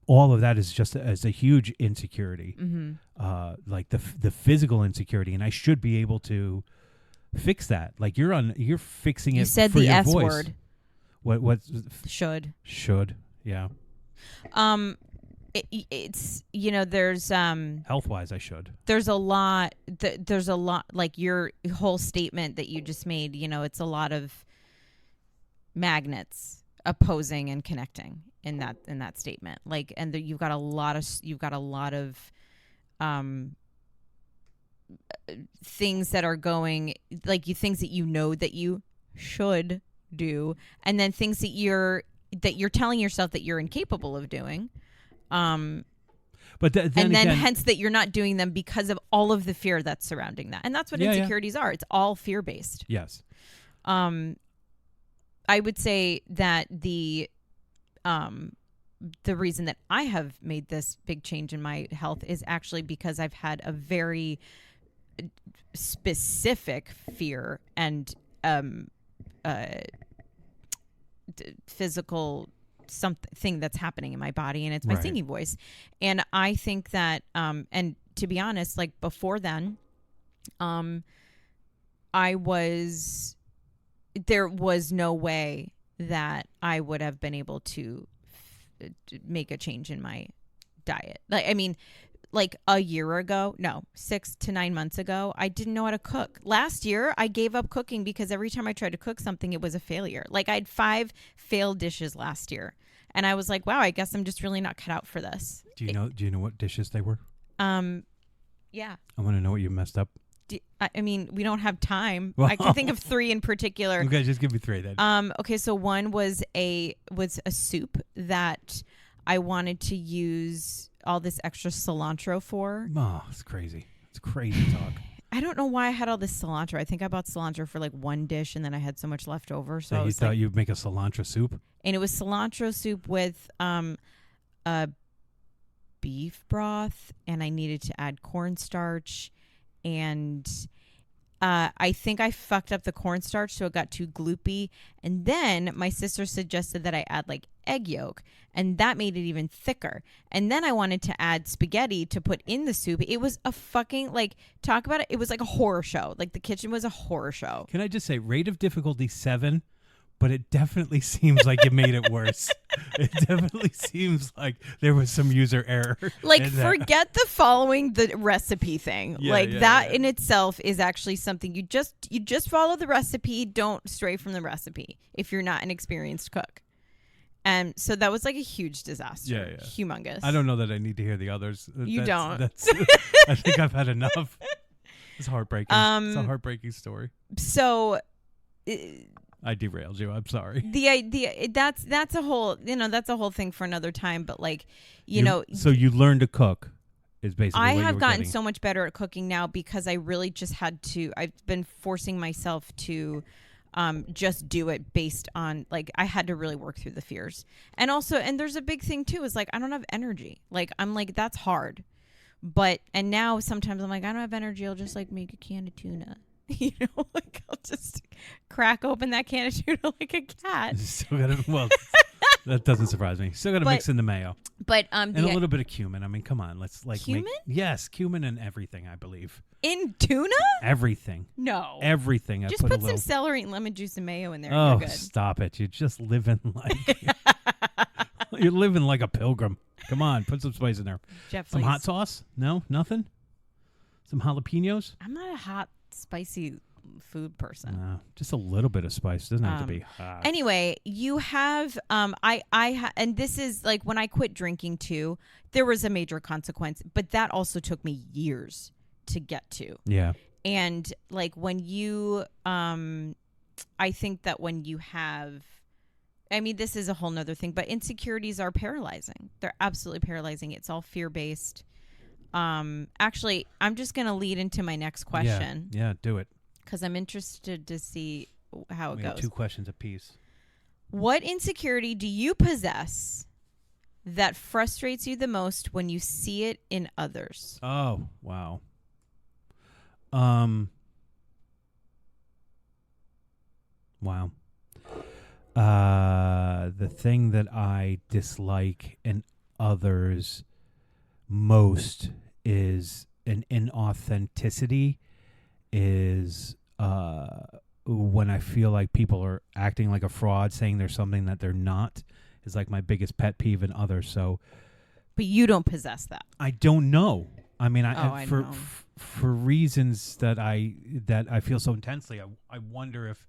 All of that is just as a huge insecurity, like the physical insecurity, and I should be able to fix that. Like you're fixing it. You said for the your S voice. word. What Should, yeah. It's there's Health-wise, I should. There's a lot like your whole statement that you just made. It's a lot of magnets opposing and connecting in that statement. Like, and you've got a lot of things that are going, like, things that that you should do, and then things that you're telling yourself that you're incapable of doing. But then hence that you're not doing them because of all of the fear that's surrounding that. And that's what insecurities are. It's all fear-based. Yes. I would say that the the reason that I have made this big change in my health is actually because I've had a very specific fear and physical something that's happening in my body, and it's my singing voice. And I think that and to be honest, like before then, there was no way that I would have been able to make a change in my diet. Like, I mean, like a year ago, no, 6 to 9 months ago, I didn't know how to cook. Last year, I gave up cooking because every time I tried to cook something, it was a failure. Like I had 5 failed dishes last year. And I was like, wow, I guess I'm just really not cut out for this. Do you know what dishes they were? Yeah. I want to know what you messed up. I mean, we don't have time. Well, I can think of 3 in particular. Okay, just give me 3 then. Okay, so one was a soup that I wanted to use all this extra cilantro for. Oh, it's crazy. It's crazy talk. I don't know why I had all this cilantro. I think I bought cilantro for like one dish, and then I had so much left over. So you thought you'd make a cilantro soup? And it was cilantro soup with a beef broth, and I needed to add cornstarch. And I think I fucked up the cornstarch, so it got too gloopy. And then my sister suggested that I add like egg yolk, and that made it even thicker. And then I wanted to add spaghetti to put in the soup. It was a fucking, like, talk about it. It was like a horror show. Like the kitchen was a horror show. Can I just say, rate of difficulty 7, but it definitely seems like you made it worse. It definitely seems like there was some user error. Like, forget the following the recipe thing. Yeah, in itself is actually something you just follow the recipe. Don't stray from the recipe if you're not an experienced cook. And so that was like a huge disaster. Yeah. Humongous. I don't know that I need to hear the others. You don't. I think I've had enough. It's heartbreaking. It's a heartbreaking story. So I derailed you. I'm sorry. the idea that's a whole thing for another time. But like, you know, so you learned to cook is basically. I what have you were gotten getting. so much better at cooking now because I really just had to. I've been forcing myself to just do it based on, like, I had to really work through the fears. And also, and there's a big thing too, is like, I don't have energy. Like, I'm like, that's hard. And now sometimes I'm like, I don't have energy. I'll just like make a can of tuna. You know, like I'll just crack open that can of tuna like a cat. Still gotta, well, that doesn't surprise me. Still got to mix in the mayo. But and a little bit of cumin. I mean, come on, let's like cumin. Yes, cumin and everything. I believe in tuna. Everything. No. Everything. Just put some celery and lemon juice and mayo in there. Oh, and you're good. Stop it! You're just living like you're living like a pilgrim. Come on, put some spice in there. Some hot sauce? No, nothing. Some jalapenos? I'm not a hot, spicy food person. No, just a little bit of spice. It doesn't have to be hot. Anyway, you have and this is like when I quit drinking too, there was a major consequence, but that also took me years to get to. Yeah. And like when you I think that when you have, I mean, this is a whole nother thing, but insecurities are paralyzing. They're absolutely paralyzing. It's all fear-based. Actually, I'm just going to lead into my next question. Yeah, do it. Because I'm interested to see how it We goes. have 2 questions apiece. What insecurity do you possess that frustrates you the most when you see it in others? Oh, wow. Wow. The thing that I dislike in others most is an inauthenticity, is when I feel like people are acting like a fraud, saying there's something that they're not, is like my biggest pet peeve in others. So, but you don't possess that. I don't know. I mean, know. For reasons that I feel so intensely, I wonder if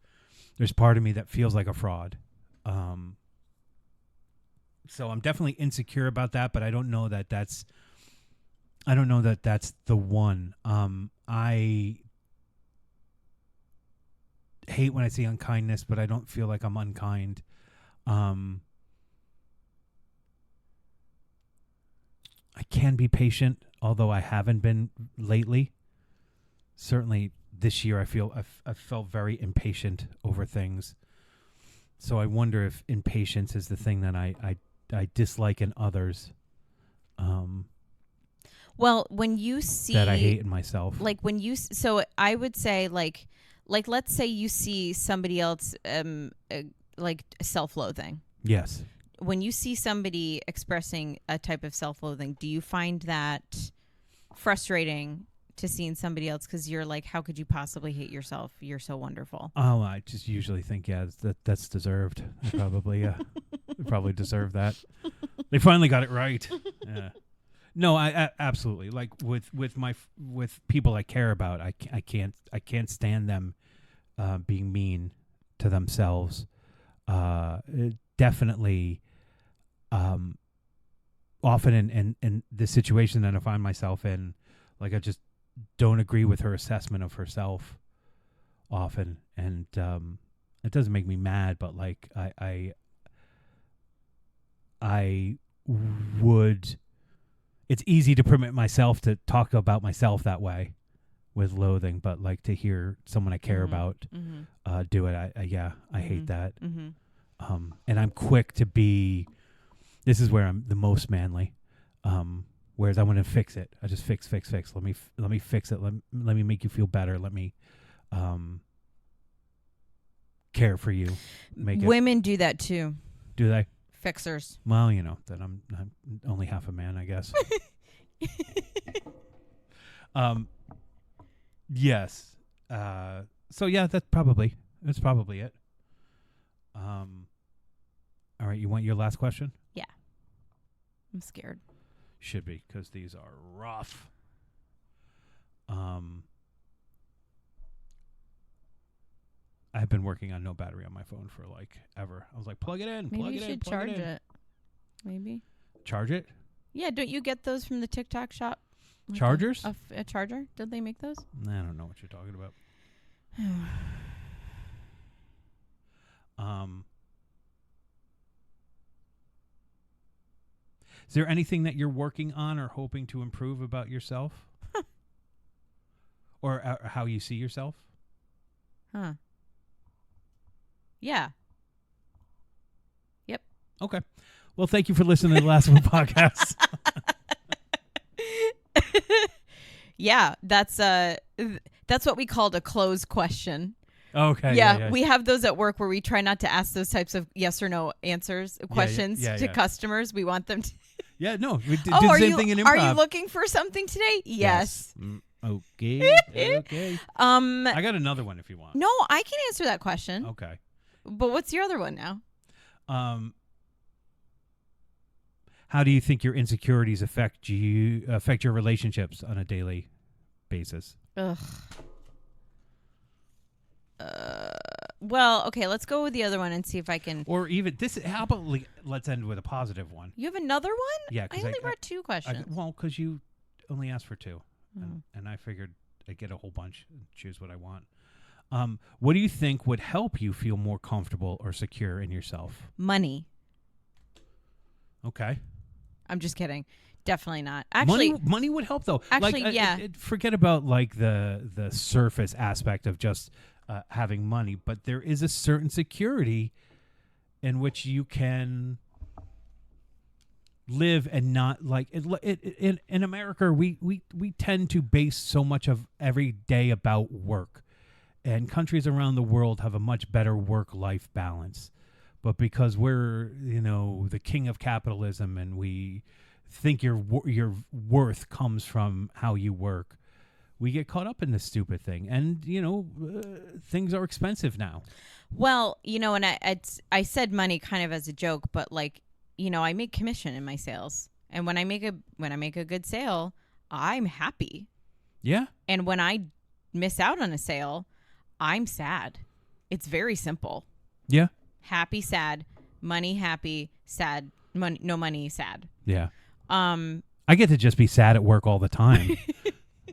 there's part of me that feels like a fraud. So I'm definitely insecure about that, but I don't know that that's the one. I hate when I see unkindness, but I don't feel like I'm unkind. I can be patient, although I haven't been lately. Certainly this year, I felt very impatient over things. So I wonder if impatience is the thing that I I dislike in others. Well, when you see That I hate in myself. like when you so I would say like let's say you see somebody else like self-loathing. Yes. When you see somebody expressing a type of self-loathing, do you find that frustrating to seeing somebody else because you're like, how could you possibly hate yourself? You're so wonderful. Oh, I just usually think, that's deserved. I probably probably deserve that. They finally got it right. Yeah. No, I absolutely, like with people I care about. I can't stand them being mean to themselves. Definitely. Often in the situation that I find myself in, like I just don't agree with her assessment of herself often, and it doesn't make me mad, but like I would. It's easy to permit myself to talk about myself that way with loathing, but like to hear someone I care about do it, I hate that. And I'm quick to be. This is where I'm the most manly. Whereas I want to fix it. I just fix. Let me fix it. Let me make you feel better. Let me care for you. Women do that too. Do they? Fixers. Well, then I'm only half a man, I guess. Yes. So yeah, that's probably it. All right, you want your last question? Yeah. I'm scared. Should be, because these are rough. I've been working on no battery on my phone for like ever. I was like, plug it in, Maybe plug you it in, should plug charge it in. it. Maybe. Charge it? Yeah, don't you get those from the TikTok shop? Like Chargers? A charger? Did they make those? I don't know what you're talking about. Is there anything that you're working on or hoping to improve about yourself? Or how you see yourself? Huh. Yeah. Yep. Okay. Well, thank you for listening to the Last One podcast. Yeah, that's what we called a closed question. Okay. Yeah, we have those at work where we try not to ask those types of yes or no questions to customers. We want them to. Yeah, no, we do the same thing in improv. Are you looking for something today? Yes. Okay. Okay. I got another one if you want. No, I can answer that question. Okay. But what's your other one now? How do you think your insecurities affect your relationships on a daily basis? Ugh. Well, okay, let's go with the other one and see if I can. Or even this. How about let's end with a positive one? You have another one? Yeah, I only brought two questions. Because you only asked for two, and I figured I'd get a whole bunch and choose what I want. What do you think would help you feel more comfortable or secure in yourself? Money. Okay. I'm just kidding. Definitely not. Actually, money would help though. Actually, like, yeah. Forget about like the surface aspect of just having money, but there is a certain security in which you can live and not like in America. We tend to base so much of every day about work, and countries around the world have a much better work-life balance. But because we're, the king of capitalism and we think your worth comes from how you work, we get caught up in this stupid thing. And, things are expensive now. Well, and I said money kind of as a joke, but like, I make commission in my sales. And when I make a good sale, I'm happy. Yeah. And when I miss out on a sale, I'm sad. It's very simple. Yeah. Happy, sad, money, happy, sad, money, no money, sad. Yeah. I get to just be sad at work all the time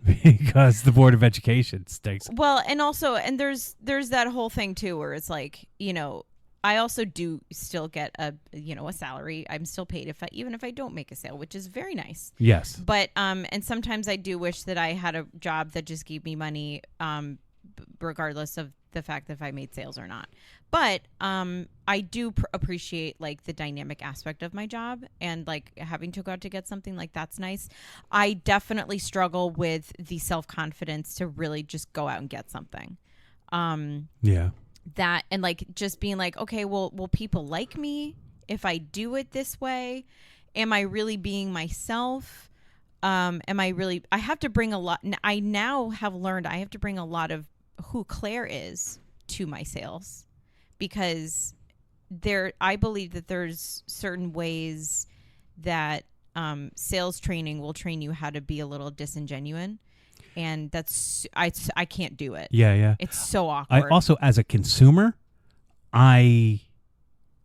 because the Board of Education stinks. Well, and there's that whole thing too, where it's like, I also do still get a salary. I'm still paid even if I don't make a sale, which is very nice. Yes. But and sometimes I do wish that I had a job that just gave me money, regardless of the fact that if I made sales or not. But I do appreciate like the dynamic aspect of my job, and like having to go out to get something, like that's nice. I definitely struggle with the self-confidence to really just go out and get something. Yeah. That, and like just being like, okay, well, will people like me if I do it this way? Am I really being myself? I have to bring a lot. I now have learned I have to bring a lot of who Claire is to my sales, because I believe that there's certain ways that sales training will train you how to be a little disingenuine. And I can't do it. Yeah. It's so awkward. I also, as a consumer, I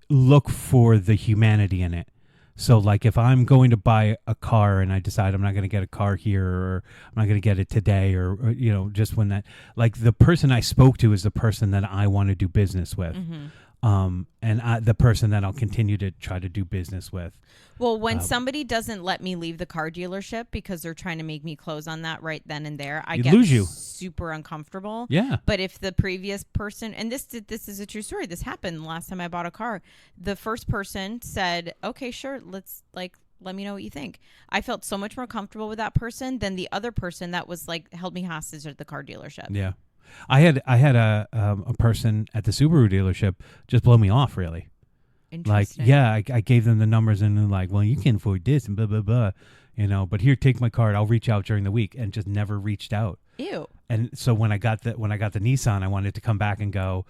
look for the humanity in it. So, like, if I'm going to buy a car and I decide I'm not going to get a car here, or I'm not going to get it today, or just when that, like, the person I spoke to is the person that I want to do business with. Mm-hmm. And the person that I'll continue to try to do business with. Well, when somebody doesn't let me leave the car dealership because they're trying to make me close on that right then and there, I get super uncomfortable. Yeah. But if the previous person, and this is a true story, this happened the last time I bought a car. The first person said, "Okay, sure, let me know what you think." I felt so much more comfortable with that person than the other person that was like held me hostage at the car dealership. Yeah. I had a person at the Subaru dealership just blow me off, really. Like, yeah, I gave them the numbers and they're like, well, you can afford this and blah, blah, blah, but here, take my card. I'll reach out during the week, and just never reached out. Ew. And so when I got the Nissan, I wanted to come back and go,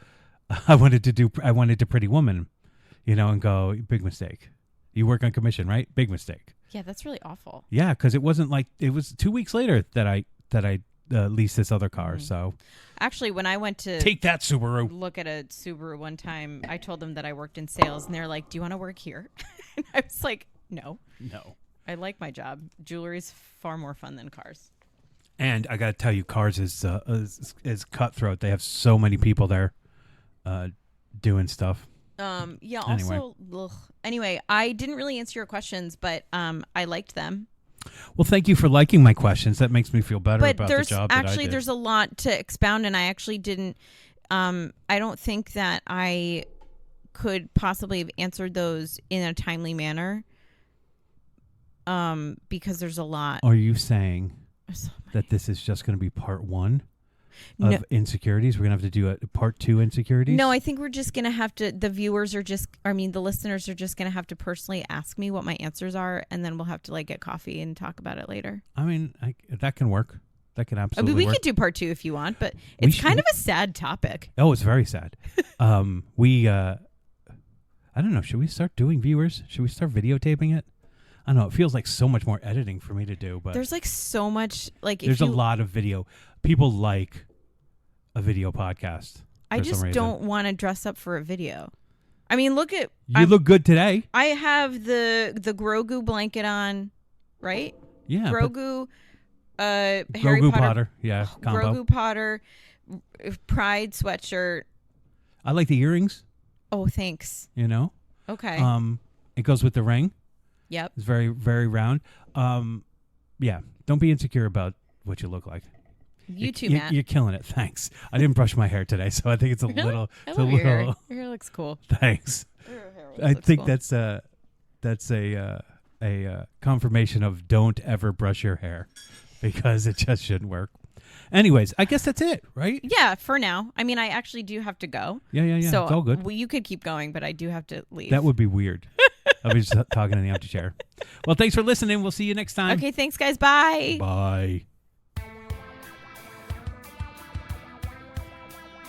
I wanted to Pretty Woman, and go, big mistake. You work on commission, right? Big mistake. Yeah, that's really awful. Yeah, because it wasn't like, it was 2 weeks later that I leased this other car. Mm-hmm. So actually, when I went to take that Subaru, look at a Subaru one time, I told them that I worked in sales, and they're like, "Do you want to work here?" And I was like, "No, I like my job. Jewelry's far more fun than cars." And I got to tell you, cars is cutthroat. They have so many people there, doing stuff. Yeah. Also, anyway, I didn't really answer your questions, but I liked them. Well, thank you for liking my questions. That makes me feel better about the job that I did. Actually, there's a lot to expound, and I actually didn't. I don't think that I could possibly have answered those in a timely manner. Because there's a lot. Are you saying that this is just going to be part 1 of Insecurities? We're going to have to do a part 2 Insecurities? No, I think we're just going to have to, the listeners are just going to have to personally ask me what my answers are, and then we'll have to get coffee and talk about it later. I mean, that can work. That can absolutely we work. could do part 2 if you want, but it's kind of a sad topic. Oh, it's very sad. I don't know. Should we start doing viewers? Should we start videotaping it? I don't know. It feels like so much more editing for me to do, but there's so much there's a lot of video. People like a video podcast. I just don't want to dress up for a video. I mean, look look good today. I have the Grogu blanket on, right? Yeah. Grogu, Harry Grogu Potter. Yeah. Combo. Grogu Potter, Pride sweatshirt. I like the earrings. Oh, thanks. Okay. It goes with the ring. Yep. It's very, very round. Yeah. Don't be insecure about what you look like. You too, Matt. You're killing it. Thanks. I didn't brush my hair today, so I think it's a little. Your hair looks cool. Thanks. I think cool. that's a confirmation of don't ever brush your hair, because it just shouldn't work. Anyways, I guess that's it, right? Yeah, for now. I mean, I actually do have to go. Yeah. So it's all good. You could keep going, but I do have to leave. That would be weird. I'll be just talking in the empty chair. Well, thanks for listening. We'll see you next time. Okay, thanks, guys. Bye. Bye.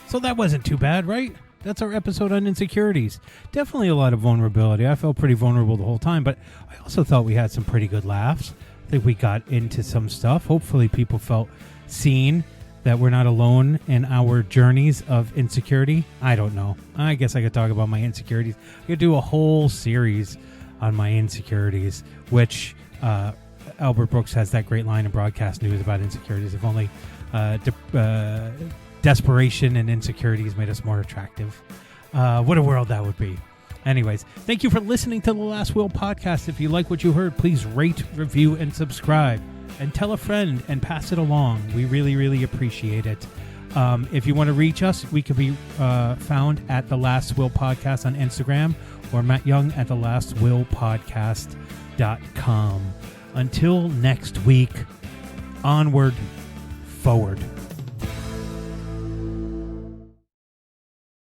So that wasn't too bad, right? That's our episode on Insecurities. Definitely a lot of vulnerability. I felt pretty vulnerable the whole time, but I also thought we had some pretty good laughs. I think we got into some stuff. Hopefully people felt seen, that we're not alone in our journeys of insecurity. I don't know. I guess I could talk about my insecurities. I could do a whole series on my insecurities, which Albert Brooks has that great line in Broadcast News about insecurities. If only desperation and insecurities made us more attractive. What a world that would be. Anyways, thank you for listening to the Last Will podcast. If you like what you heard, please rate, review, and subscribe. And tell a friend and pass it along. We really, really appreciate it. If you want to reach us, we can be found at The Last Will Podcast on Instagram or Matt Young at thelastwillpodcast.com. Until next week, onward, forward.